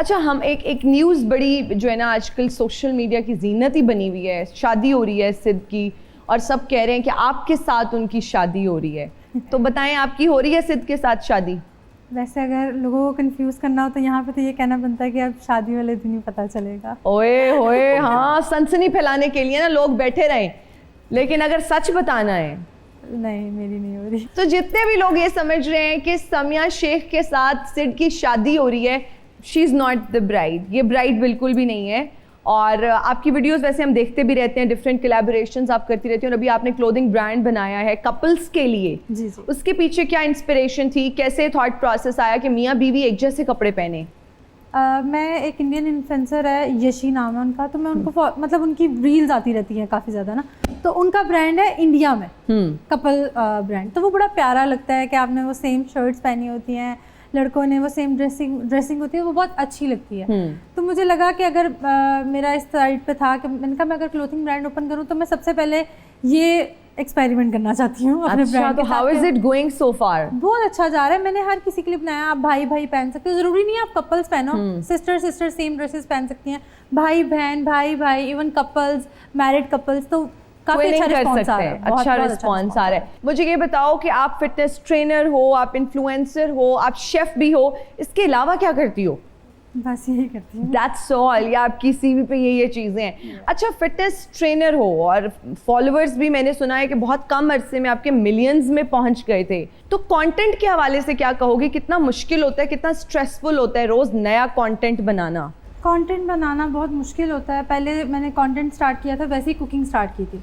अच्छा, हम एक न्यूज़ बड़ी जो है ना आजकल सोशल मीडिया की जीनत ही बनी हुई है, शादी हो रही है सिद्ध की और सब कह रहे हैं कि आपके साथ उनकी शादी हो रही है, तो बताएं आपकी हो रही है सिद्ध के साथ शादी? वैसे अगर लोगों को कंफ्यूज करना हो तो यहाँ पे तो ये कहना बनता है कि अब शादी वाले दिन ही पता चलेगा। ओए होए, हाँ, सनसनी फैलाने के लिए ना लोग बैठे रहें, लेकिन अगर सच बताना है नहीं, मेरी नहीं हो रही। तो जितने भी लोग ये समझ रहे हैं कि समिया शेख के साथ सिड की शादी हो रही है, she is not the bride, ये ब्राइड बिल्कुल भी नहीं है। और आपकी वीडियोस वैसे हम देखते भी रहते हैं, डिफरेंट कोलैबोरेशंस आप करती रहती हैं और अभी आपने क्लोथिंग ब्रांड बनाया है कपल्स के लिए। जी जी। उसके पीछे क्या इंस्पिरेशन थी, कैसे थॉट प्रोसेस आया कि मियाँ बीवी एक जैसे कपड़े पहने? मैं एक इंडियन इन्फ्लुएंसर है, यशी नाम है उनका, तो मैं उनको मतलब उनकी रील्स आती रहती हैं काफ़ी ज़्यादा ना, तो उनका ब्रांड है इंडिया में कपल ब्रांड, तो वो बड़ा प्यारा लगता है कि आपने वो सेम शर्ट्स पहनी होती हैं, लड़कों ने वो सेम ड्रेसिंग होती है, वो बहुत अच्छी लगती है। तो मुझे लगा कि अगर मेरा इस साइड पे था कि मैंने कहा मैं अगर क्लोथिंग ब्रांड ओपन करूँ तो मैं सबसे पहले ये एक्सपेरिमेंट करना चाहती हूँ अपने ब्रांड। तो how is it going so far? बहुत अच्छा जा रहा है। मैंने हर किसी के लिए बनाया, आप भाई भाई पहन सकते हो, जरूरी नहीं है आप कपल्स पहनो, सिस्टर सेम ड्रेसेस पहन सकती हैं, भाई बहन भाई भाई, इवन कपल्स, मैरिड कपल्स, तो काफी अच्छा रिस्पॉन्स आ रहा है। अच्छा रिस्पॉन्स आ रहा है। मुझे ये बताओ कि आप फिटनेस ट्रेनर हो, आप इन्फ्लुएंसर हो, आप शेफ भी हो, इसके अलावा क्या करती हो? बस यही करती हूँ। That's all, या आपकी सीवी पे ये चीज़ें हैं। अच्छा, फिटनेस ट्रेनर हो और फॉलोअर्स भी मैंने सुना है कि बहुत कम अरसे में आपके मिलियंस में पहुंच गए थे, तो कंटेंट के हवाले से क्या कहोगे? कितना मुश्किल होता है, कितना स्ट्रेसफुल होता है रोज़ नया कंटेंट बनाना? कंटेंट बनाना बहुत मुश्किल होता है। पहले मैंने कंटेंट स्टार्ट किया था, वैसे ही कुकिंग स्टार्ट की थी,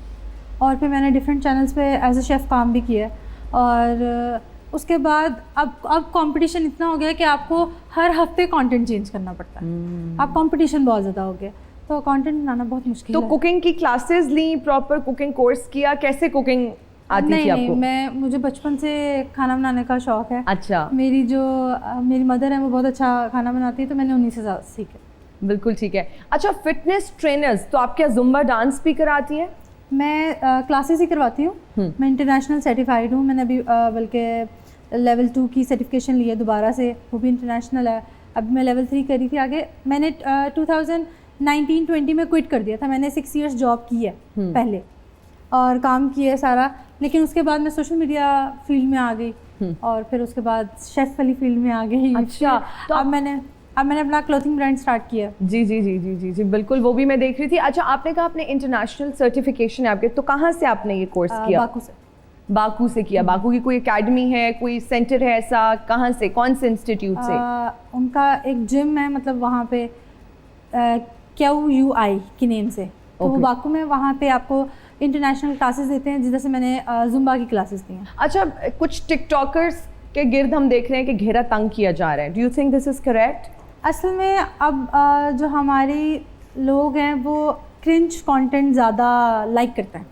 और फिर मैंने डिफरेंट चैनल्स पे एज अ शेफ़ काम भी किया है, और उसके बाद अब कंपटीशन इतना हो गया कि आपको हर हफ्ते कंटेंट चेंज करना पड़ता है। अब कंपटीशन बहुत ज़्यादा हो गया, तो कंटेंट बनाना बहुत मुश्किल है। तो कुकिंग की क्लासेस ली, प्रॉपर कुकिंग कोर्स किया, कैसे कुकिंग आती थी आपको? मुझे बचपन से खाना बनाने का शौक है। अच्छा। मेरी मदर है, वो बहुत अच्छा खाना बनाती है, तो मैंने उन्हीं से सीखा। बिल्कुल ठीक है। अच्छा, फिटनेस ट्रेनर्स, तो आप क्या जुम्बा डांस भी कराती हैं? मैं क्लासेस ही करवाती हूँ। मैं इंटरनेशनल सर्टिफाइड हूँ। मैंने अभी बल्कि लेवल 2 की सर्टिफिकेशन ली है दोबारा से, वो भी इंटरनेशनल है। अब मैं लेवल 3 करी थी आगे। मैंने 2019-20 में क्विट कर दिया था। मैंने 6 इयर्स जॉब की है पहले और काम किया है सारा, लेकिन उसके बाद मैं सोशल मीडिया फील्ड में आ गई और फिर उसके बाद शेफ़ वाली फील्ड में आ गई। अच्छा, तो अब मैंने अपना क्लोथिंग ब्रांड स्टार्ट किया। जी जी जी जी जी जी बिल्कुल, वो भी मैं देख रही थी। अच्छा, आपने कहा आपने इंटरनेशनल सर्टिफिकेशन है आपके, तो कहाँ से आपने ये कोर्स किया? बाकू से। बाकू से किया। बाकू की कोई एकेडमी है, कोई सेंटर है ऐसा? कहाँ से, कौन से इंस्टीट्यूट से? उनका एक जिम है, मतलब वहाँ पे QUI के नेम से, तो वो बाकू में, वहाँ पे आपको इंटरनेशनल क्लासेस देते हैं, जैसे मैंने जुम्बा की क्लासेस दी हैं। अच्छा, कुछ टिकटॉकर्स के गिर्द हम देख रहे हैं कि घेरा तंग किया जा रहा है, do you think this is correct? असल में अब जो हमारी लोग हैं वो क्रिंज कंटेंट ज़्यादा लाइक करते हैं।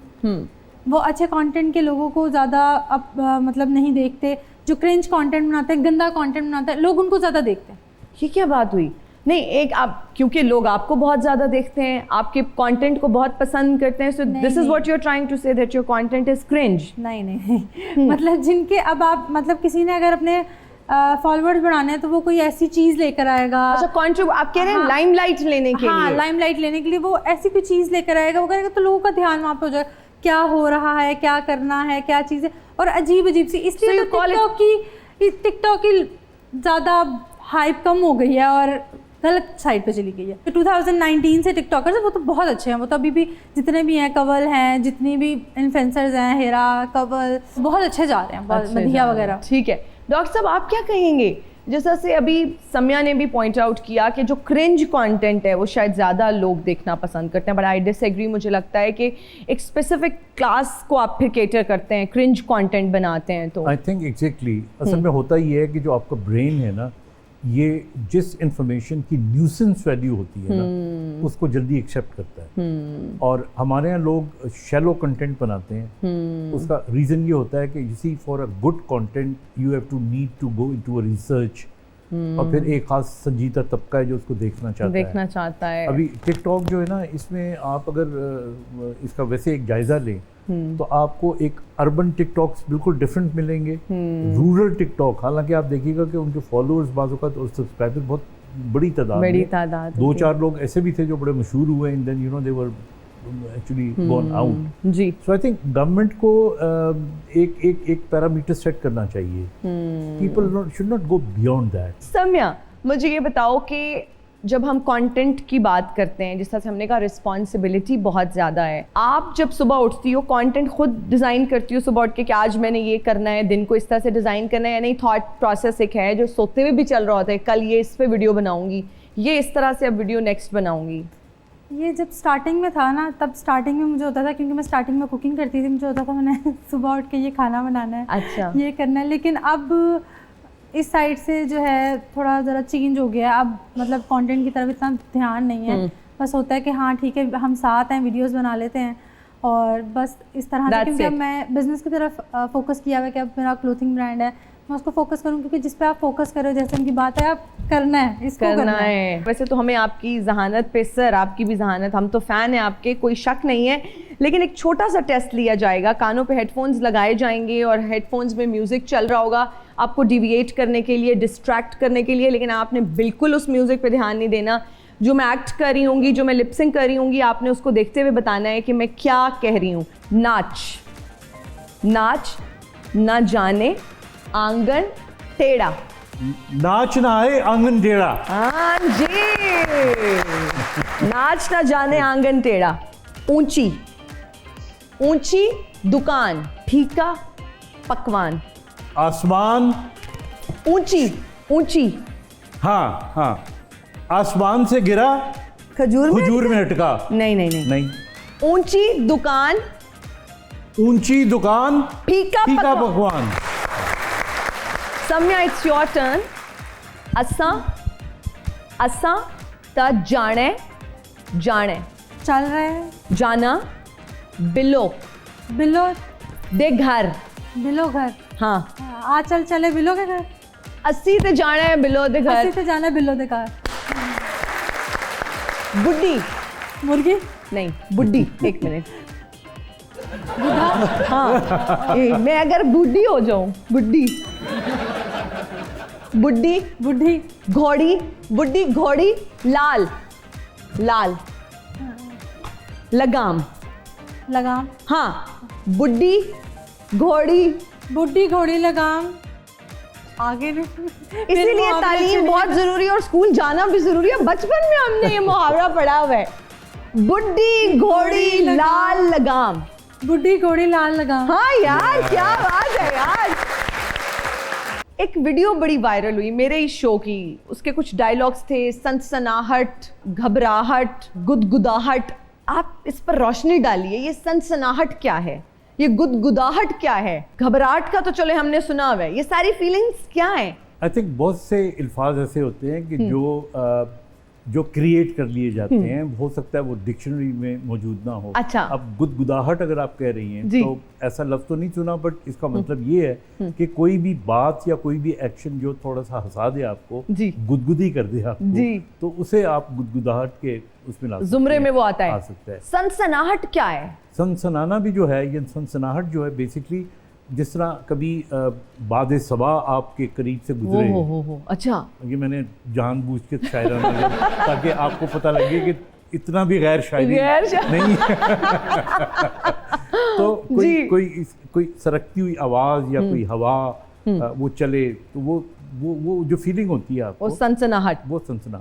वो अच्छे कंटेंट के लोगों को ज़्यादा अब मतलब नहीं देखते। जो क्रिंज कंटेंट बनाते हैं, गंदा कंटेंट बनाते हैं, लोग उनको ज़्यादा देखते हैं। ये क्या बात हुई? नहीं, एक आप, क्योंकि लोग आपको बहुत ज़्यादा देखते हैं, आपके कंटेंट को बहुत पसंद करते हैं, so this is what you are trying to say that your content is cringe? नहीं मतलब जिनके अब आप, मतलब किसी ने अगर अपने फॉलोअर्स बढ़ाने हैं तो वो कोई ऐसी चीज़ लेकर आएगा। अच्छा, आप कह रहे हैं लाइमलाइट लेने के लिए? हाँ, लाइमलाइट लेने के लिए वो ऐसी कोई चीज़ लेकर आएगा, वो करेगा, तो लोगों का ध्यान वहाँ पे हो जाएगा, क्या हो रहा है, क्या करना है, क्या चीज़ें, और अजीब सी। इसलिए टिकटॉक की ज़्यादा हाइप कम हो गई है और गलत साइड पे चली गई है। 2019 से टिकटॉकर्स है, वो तो बहुत अच्छे हैं, वो तो अभी भी जितने भी हैं, कवल हैं, जितनी भी इन्फ्लुएंसर्स हैं, हेरा, कवल, बहुत अच्छे जा रहे हैं, बहुत मधिया वगैरह। ठीक है डॉक्टर साहब, आप क्या कहेंगे? जैसा से अभी सम्या ने भी पॉइंट आउट किया कि जो क्रिंज कंटेंट है वो शायद ज़्यादा लोग देखना पसंद करते हैं, बट आई डिसएग्री। मुझे लगता है कि एक स्पेसिफिक क्लास को आप फिर केटर करते हैं, क्रिंज कंटेंट बनाते हैं। तो आई थिंक एग्जैक्टली असल में होता ही है कि जो आपका ब्रेन है ना, ये जिस इंफॉर्मेशन की न्यूसेंस वैल्यू होती है ना, उसको जल्दी एक्सेप्ट करता है। और हमारे यहाँ लोग शैलो कंटेंट बनाते हैं। उसका रीज़न ये होता है कि you see, for a good content you have to need to go into a research, और फिर एक खास संजीदा तबका है जो उसको देखना चाहता है। अभी टिकटॉक जो है ना, इसमें आप अगर इसका वैसे एक जायज़ा लें तो आपको एक अर्बन टिकटॉक्स बिल्कुल डिफरेंट मिलेंगे, रूरल टिकटॉक, हालांकि आप देखिएगा कि उनके फॉलोअर्स बाज़ औक़ात और सब्सक्राइबर बहुत बड़ी तादाद बड़ी में। तादाद दो होती चार लोग ऐसे भी थे जो बड़े मशहूर हुए and then you know they were actually gone out. जी। सो आई थिंक गवर्नमेंट को एक पैरामीटर सेट करना चाहिए। People should not go beyond that. Samya, मुझे ये बताओ कि जब हम कंटेंट की बात करते हैं, जिस तरह से हमने कहा रिस्पॉन्सिबिलिटी बहुत ज़्यादा है, आप जब सुबह उठती हो कंटेंट खुद डिज़ाइन करती हो सुबह उठ के कि आज मैंने ये करना है, दिन को इस तरह से डिज़ाइन करना है, या नहीं थॉट प्रोसेस एक है जो सोते हुए भी चल रहा होता है, कल ये इस पे वीडियो बनाऊंगी, ये इस तरह से अब वीडियो नेक्स्ट बनाऊंगी? ये जब स्टार्टिंग में था ना, तब स्टार्टिंग में मुझे होता था, क्योंकि मैं स्टार्टिंग में कुकिंग करती थी, मुझे होता था मैंने सुबह उठ के ये खाना बनाना है, अच्छा। ये करना है। लेकिन अब इस साइड से जो है थोड़ा ज़रा चेंज हो गया। अब मतलब कंटेंट की तरफ इतना ध्यान नहीं है, बस होता है कि हाँ ठीक है हम साथ हैं, वीडियोस बना लेते हैं और बस इस तरह से। क्योंकि अब मैं बिज़नेस की तरफ फोकस किया हुआ है कि अब मेरा क्लोथिंग ब्रांड है, मैं उसको फोकस करूँ, क्योंकि जिस पे आप फोकस करो, जैसे उनकी बात है, आप करना है, इसको करना है। वैसे तो हमें आपकी जहानत पे, सर आपकी भी जहानत, हम तो फ़ैन हैं आपके, कोई शक नहीं है, लेकिन एक छोटा सा टेस्ट लिया जाएगा। कानों पे हेडफोन्स लगाए जाएंगे और हेडफोन्स में म्यूज़िक चल रहा होगा आपको डिविएट करने के लिए, डिस्ट्रैक्ट करने के लिए, लेकिन आपने बिल्कुल उस म्यूज़िक पे ध्यान नहीं देना। जो मैं एक्ट कर रही होंगी, जो मैं लिपसिंग कर रही होंगी, आपने उसको देखते हुए बताना है कि मैं क्या कह रही हूँ। नाच नाच न जाने आंगन टेढ़ा। नाच ना आए आंगन टेढ़ा। हाँ जी, नाच ना जाने आंगन टेढ़ा। ऊंची ऊंची दुकान, फीका पकवान। आसमान। ऊंची ऊंची, हाँ हाँ, आसमान से गिरा खजूर में अटका। नहीं नहीं नहीं नहीं। ऊंची दुकान, ऊंची दुकान, फीका फीका पकवान। पकवान। सम्या, इट्स योर टर्न। असा असा त जाने जाने, चल रहे हैं, जाना बिलो बिलो दे घर। बिलो घर। हाँ, आ चल चले बिलो के घर। अस्सी ते जाना है बिलो दे घर। अस्सी से जाना बिलो के घर। बुड्ढी मुर्गी। नहीं, बुड्ढी, एक मिनट। हाँ, मैं अगर बुड्ढी हो जाऊं, बुड्ढी बुड्ढी बुढ़ी। घोड़ी, बुड्ढी घोड़ी, लाल लाल लगाम। लगाम। हाँ, बुड्ढी घोड़ी। बुढ़ी घोड़ी लगाम। आगे भी इसीलिए तालीम बहुत जरूरी है और स्कूल जाना भी जरूरी है। बचपन में हमने ये मुहावरा पढ़ा हुआ है, बुड्ढी घोड़ी लाल लगाम। बुढ़ी घोड़ी लाल लगाम। हाँ यार, क्या बात है यार। एक वीडियो बड़ी वायरल हुई मेरे इस शो की, उसके कुछ डायलॉग्स थे, सनसनाहट, घबराहट, गुदगुदाहट। आप इस पर रोशनी डालिए, ये सनसनाहट क्या है, ये गुदगुदाहट क्या है, घबराहट का तो चले हमने सुना हुआ है, ये सारी फीलिंग्स क्या है? आई थिंक बहुत से अल्फाज ऐसे होते हैं कि जो क्रिएट कर लिए जाते हैं, हो सकता है वो डिक्शनरी में मौजूद ना हो। अच्छा। अब गुदगुदाहट अगर आप कह रही हैं जी। तो ऐसा लफ्ज़ तो नहीं सुना, बट इसका मतलब ये है कि कोई भी बात या कोई भी एक्शन जो थोड़ा सा हंसा दे आपको, जी। गुदगुदी कर दे आपको, जी। तो उसे आप गुदगुदाहट के उसमें ला सकते जुमरे हैं, में वो आता आ है। सकता है। सनसनाहट क्या है? सनसनाना भी जो है, ये सनसनाहट जो है बेसिकली जिस तरह कभी बाद सबा आपके करीब से गुजरे, हो अच्छा, ये मैंने जानबूझ के शायराना लिया ताकि आपको पता लगे कि इतना भी गैर शायरी नहीं है। तो कोई सरकती हुई आवाज़ या कोई हवा वो चले, तो वो जो फीलिंग होती है आपको, वो सनसनाहट। वो सनसनाहट